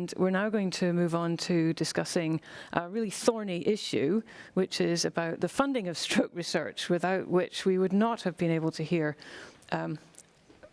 And we're now going to move on to discussing a really thorny issue, which is about the funding of stroke research, without which we would not have been able to hear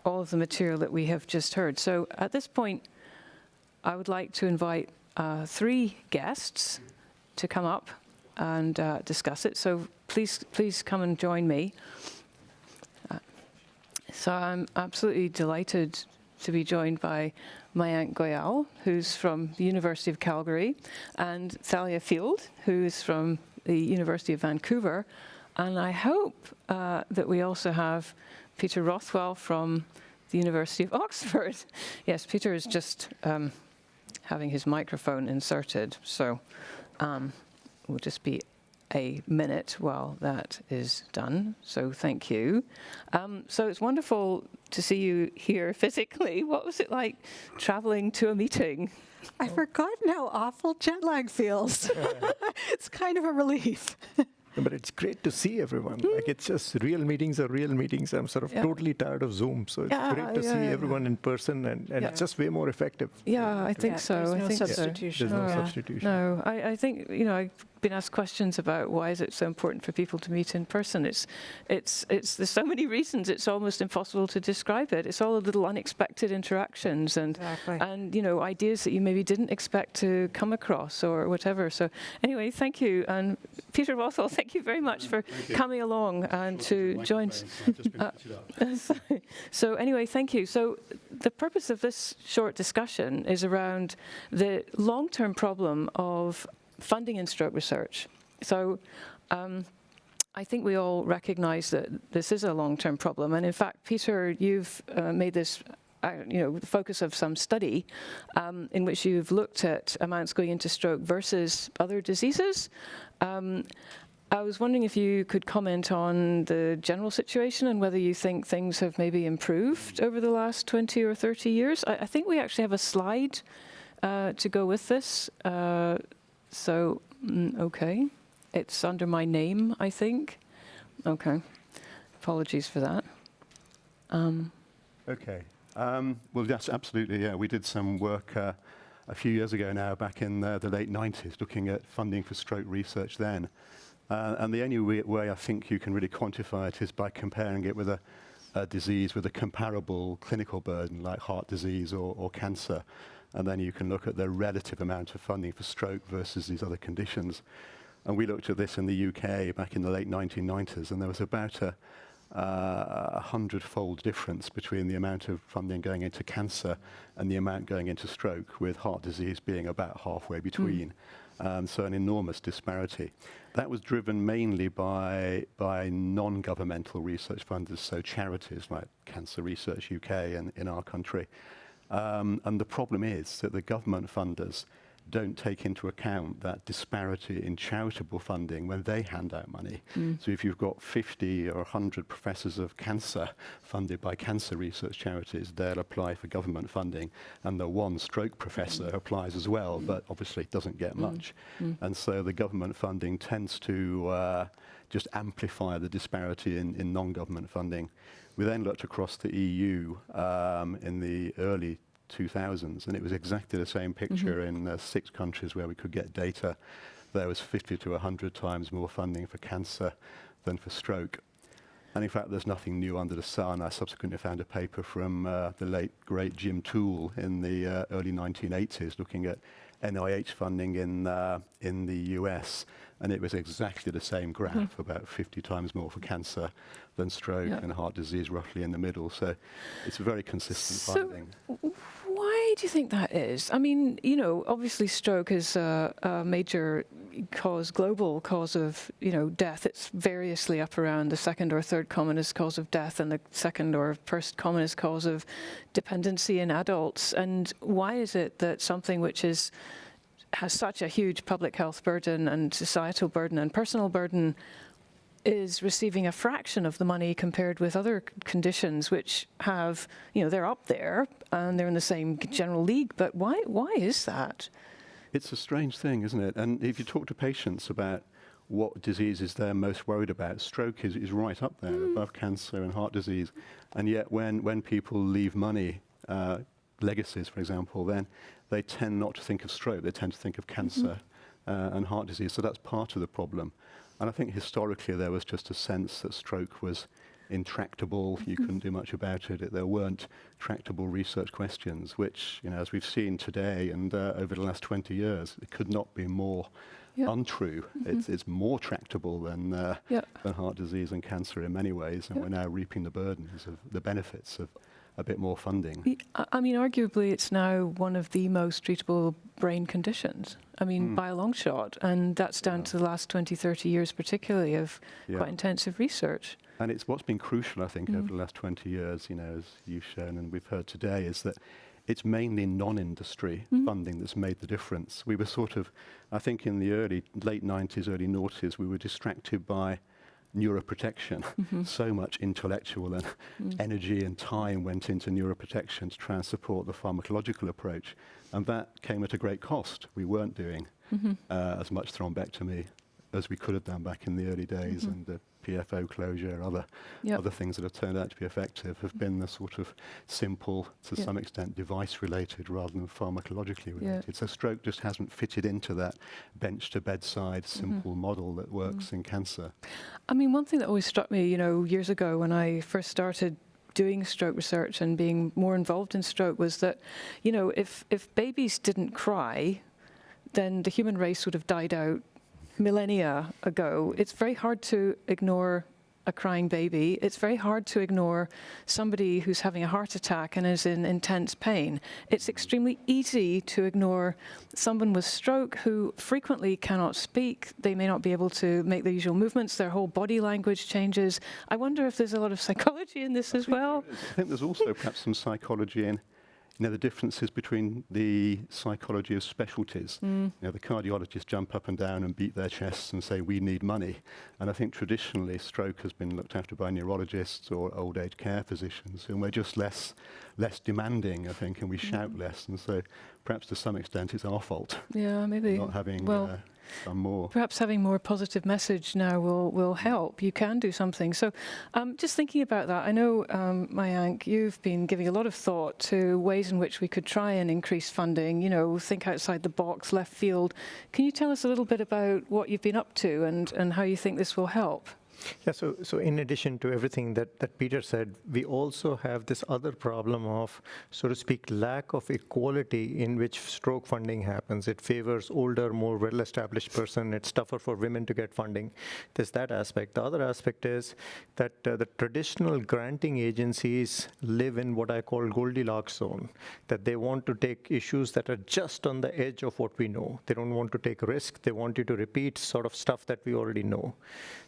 all of the material that we have just heard. So at this point, I would like to invite 3 guests to come up and discuss it. So please come and join me. So I'm absolutely delighted to be joined by Mayank Goyal, who's from the University of Calgary, and Thalia Field, who's from the University of Vancouver. And I hope that we also have Peter Rothwell from the University of Oxford. Yes, Peter is just having his microphone inserted, so we'll just be a minute while that is done. So thank you. So it's wonderful to see you here physically. What was it like traveling to a meeting? I've forgotten how awful jet lag feels. It's kind of a relief. But it's great to see everyone. Like, it's just real meetings are real meetings. I'm sort of totally tired of Zoom, so it's great to see everyone in person, and it's just way more effective. Yeah, I think so. There's I no think substitution. There's no substitution. No, I think, you know, I've been asked questions about why is it so important for people to meet in person. It's there's so many reasons. It's almost impossible to describe it. It's all the little unexpected interactions and you know, ideas that you maybe didn't expect to come across or whatever. So anyway, thank you, and Peter Rothwell, thank you very much for coming along and to join. So anyway, thank you. So the purpose of this short discussion is around the long-term problem of funding in stroke research. So I think we all recognize that this is a long-term problem. And in fact, Peter, you've made this you know, the focus of some study in which you've looked at amounts going into stroke versus other diseases. I was wondering if you could comment on the general situation and whether you think things have maybe improved over the last 20 or 30 years. I think we actually have a slide to go with this. So, okay, it's under my name, I think. Okay, apologies for that. Okay, well, yes, absolutely, yeah. We did some work a few years ago now, back in the late 90s, looking at funding for stroke research then. And the only way I think you can really quantify it is by comparing it with a disease with a comparable clinical burden, like heart disease or cancer. And then you can look at the relative amount of funding for stroke versus these other conditions. And we looked at this in the UK back in the late 1990s, and there was about a 100-fold difference between the amount of funding going into cancer and the amount going into stroke, with heart disease being about halfway between. So an enormous disparity. That was driven mainly by non-governmental research funders, so charities like Cancer Research UK and in our country. And the problem is that the government funders don't take into account that disparity in charitable funding when they hand out money. So if you've got 50 or 100 professors of cancer funded by cancer research charities, they'll apply for government funding, and the one stroke professor applies as well, but obviously doesn't get much. And so the government funding tends to just amplify the disparity in non-government funding. We then looked across the EU in the early 2000s, and it was exactly the same picture in 6 countries where we could get data. There was 50 to 100 times more funding for cancer than for stroke. And in fact, there's nothing new under the sun. I subsequently found a paper from the late, great Jim Toole in the early 1980s looking at NIH funding in the US, and it was exactly the same graph, about 50 times more for cancer than stroke, and heart disease roughly in the middle. So it's a very consistent finding. Why do you think that is? I mean, you know, obviously stroke is a major global cause of, you know, death. It's variously up around the 2nd or 3rd commonest cause of death and the 2nd or 1st commonest cause of dependency in adults. And why is it that something which has such a huge public health burden and societal burden and personal burden is receiving a fraction of the money compared with other conditions which have, you know, they're up there and they're in the same general league, but why is that? It's a strange thing, isn't it? And if you talk to patients about what diseases they're most worried about, stroke is right up there, above cancer and heart disease. And yet when people leave money, legacies, for example, then they tend not to think of stroke, they tend to think of cancer and heart disease. So that's part of the problem. And I think historically there was just a sense that stroke was intractable, you couldn't do much about it. There weren't tractable research questions, which, as we've seen today and over the last 20 years, it could not be more untrue. It's more tractable than heart disease and cancer in many ways, and we're now reaping the burdens of the benefits of a bit more funding. I mean, arguably, it's now one of the most treatable brain conditions. I mean, by a long shot. And that's down to the last 20, 30 years, particularly, of quite intensive research. And it's what's been crucial, I think, over the last 20 years, as you've shown and we've heard today, is that it's mainly non-industry funding that's made the difference. We were sort of, I think in the late 90s, early noughties, we were distracted by neuroprotection. So much intellectual and energy and time went into neuroprotection to try and support the pharmacological approach. And that came at a great cost. We weren't doing as much thrombectomy as we could have done back in the early days, and the PFO closure, other things that have turned out to be effective have been the sort of simple, to some extent, device-related rather than pharmacologically related. So stroke just hasn't fitted into that bench-to-bedside simple model that works in cancer. I mean, one thing that always struck me, years ago when I first started doing stroke research and being more involved in stroke was that, if babies didn't cry, then the human race would have died out millennia ago. It's very hard to ignore a crying baby. It's very hard to ignore somebody who's having a heart attack and is in intense pain. It's extremely easy to ignore someone with stroke who frequently cannot speak. They may not be able to make the usual movements. Their whole body language changes. I wonder if there's a lot of psychology in this as well. I think there's also perhaps some psychology in the differences between the psychology of specialties. The cardiologists jump up and down and beat their chests and say, we need money. And I think traditionally stroke has been looked after by neurologists or old age care physicians, and we're just less demanding, I think, and we shout less. And so perhaps to some extent it's our fault. Yeah, maybe. Not having done more. Perhaps having more positive message now will help. You can do something. So just thinking about that, I know, Mayank, you've been giving a lot of thought to ways in which we could try and increase funding, think outside the box, left field. Can you tell us a little bit about what you've been up to and how you think this will help? Yeah, so in addition to everything that Peter said, we also have this other problem of, so to speak, lack of equality in which stroke funding happens. It favors older, more well-established person. It's tougher for women to get funding. There's that aspect. The other aspect is that the traditional granting agencies live in what I call Goldilocks zone, that they want to take issues that are just on the edge of what we know. They don't want to take risk. They want you to repeat sort of stuff that we already know.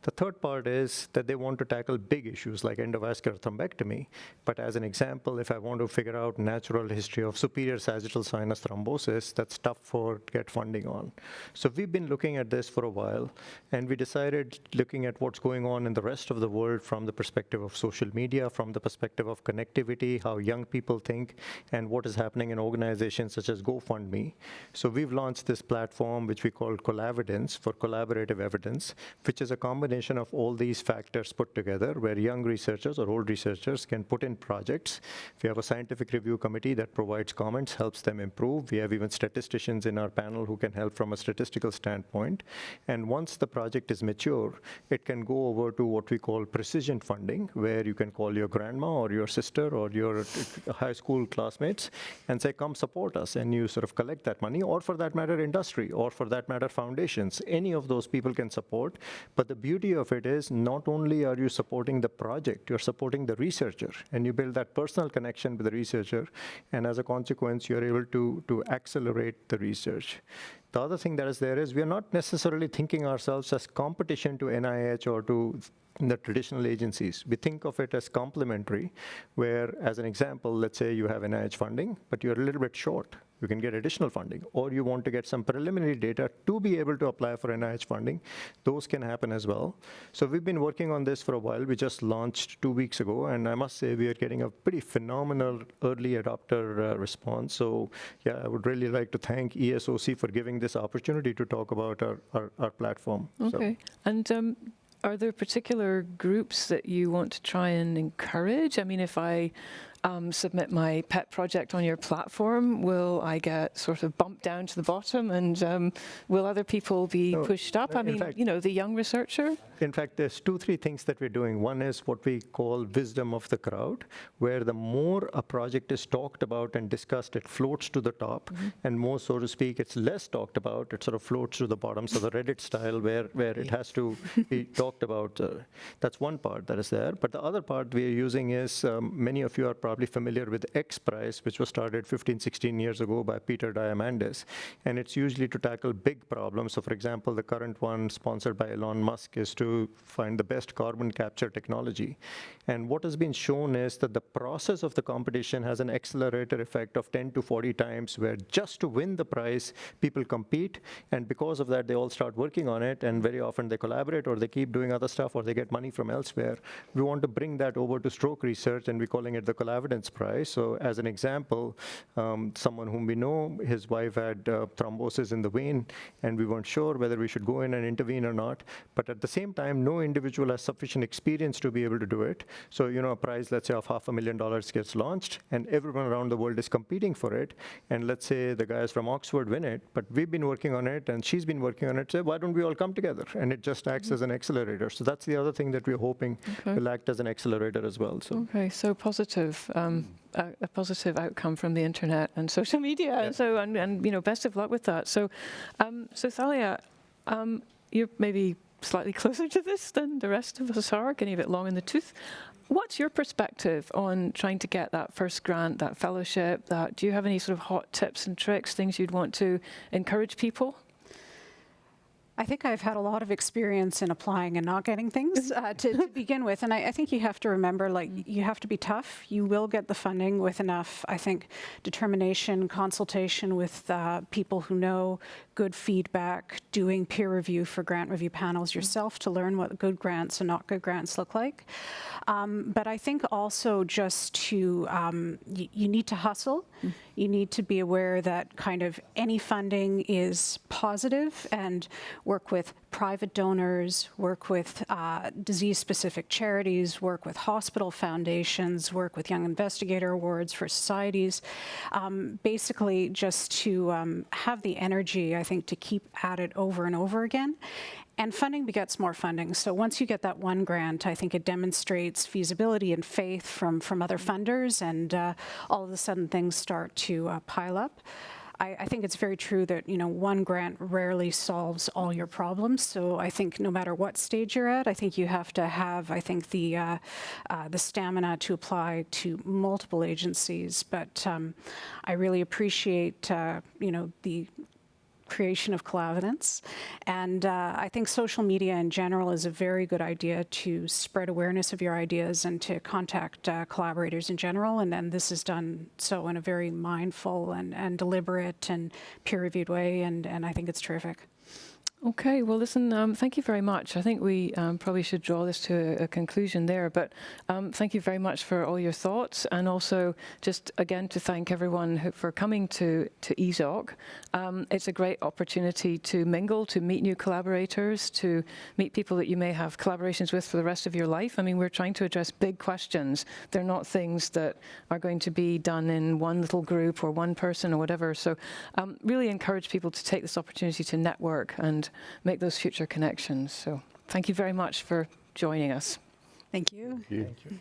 The third part is that they want to tackle big issues like endovascular thrombectomy. But as an example, if I want to figure out natural history of superior sagittal sinus thrombosis, that's tough to get funding on. So we've been looking at this for a while, and we decided, looking at what's going on in the rest of the world from the perspective of social media, from the perspective of connectivity, how young people think, and what is happening in organizations such as GoFundMe. So we've launched this platform, which we call Collavidence, for collaborative evidence, which is a combination of all these factors put together, where young researchers or old researchers can put in projects. We have a scientific review committee that provides comments, helps them improve. We have even statisticians in our panel who can help from a statistical standpoint. And once the project is mature, it can go over to what we call precision funding, where you can call your grandma or your sister or your high school classmates and say, come support us. And you sort of collect that money, or for that matter, industry, or for that matter, foundations. Any of those people can support. But the beauty of it is not only are you supporting the project, you're supporting the researcher, and you build that personal connection with the researcher, and as a consequence, you're able to accelerate the research. The other thing that is there is we are not necessarily thinking ourselves as competition to NIH or to the traditional agencies. We think of it as complementary, where, as an example, let's say you have NIH funding, but you're a little bit short. You can get additional funding, or you want to get some preliminary data to be able to apply for NIH funding. Those can happen as well. So we've been working on this for a while. We just launched 2 weeks ago, and I must say we are getting a pretty phenomenal early adopter response. So yeah, I would really like to thank ESOC for giving this opportunity to talk about our platform. Okay, and are there particular groups that you want to try and encourage? I mean, if I submit my pet project on your platform? Will I get sort of bumped down to the bottom, and will other people be pushed up? I in mean, fact- the young researcher? In fact, there's 2-3 things that we're doing. One is what we call wisdom of the crowd, where the more a project is talked about and discussed, it floats to the top, and more, so to speak, it's less talked about, it sort of floats to the bottom. So the Reddit style, where it has to be talked about. That's one part that is there. But the other part we're using is, many of you are probably familiar with X Prize, which was started 15, 16 years ago by Peter Diamandis. And it's usually to tackle big problems. So for example, the current one sponsored by Elon Musk is to find the best carbon capture technology. And what has been shown is that the process of the competition has an accelerator effect of 10 to 40 times, where just to win the prize, people compete. And because of that, they all start working on it. And very often they collaborate, or they keep doing other stuff, or they get money from elsewhere. We want to bring that over to stroke research, and we're calling it the Collavidence Prize. So as an example, someone whom we know, his wife had thrombosis in the vein, and we weren't sure whether we should go in and intervene or not. But at the same time, no individual has sufficient experience to be able to do it. So, a prize, let's say, of $500,000 gets launched, and everyone around the world is competing for it. And let's say the guys from Oxford win it, but we've been working on it, and she's been working on it. So why don't we all come together? And it just acts as an accelerator. So that's the other thing that we're hoping will act as an accelerator as well. So. Okay, so positive, a positive outcome from the internet and social media. Yeah. And so, and best of luck with that. So, so Thalia, you're maybe slightly closer to this than the rest of us are, getting a bit long in the tooth. What's your perspective on trying to get that first grant, that fellowship? Do you have any sort of hot tips and tricks, things you'd want to encourage people? I think I've had a lot of experience in applying and not getting things to begin with. And I think you have to remember, you have to be tough. You will get the funding with enough, I think, determination, consultation with people who know, good feedback, doing peer review for grant review panels yourself to learn what good grants and not good grants look like. But I think also just to, you need to hustle. You need to be aware that kind of any funding is positive, and work with private donors, work with disease-specific charities, work with hospital foundations, work with Young Investigator Awards for societies, basically just to have the energy, I think, to keep at it over and over again. And funding begets more funding. So once you get that one grant, I think it demonstrates feasibility and faith from other funders, and all of a sudden things start to pile up. I think it's very true that, one grant rarely solves all your problems. So I think no matter what stage you're at, I think you have to have, the stamina to apply to multiple agencies. But I really appreciate, the creation of Collavidence. And I think social media in general is a very good idea to spread awareness of your ideas and to contact collaborators in general. And then this is done so in a very mindful and deliberate and peer-reviewed way. And I think it's terrific. Okay, well, listen, thank you very much. I think we probably should draw this to a conclusion there, but thank you very much for all your thoughts, and also just again to thank everyone for coming to ESOC. It's a great opportunity to mingle, to meet new collaborators, to meet people that you may have collaborations with for the rest of your life. I mean, we're trying to address big questions. They're not things that are going to be done in one little group or one person or whatever. So really encourage people to take this opportunity to network and make those future connections. So thank you very much for joining us. Thank you. Thank you.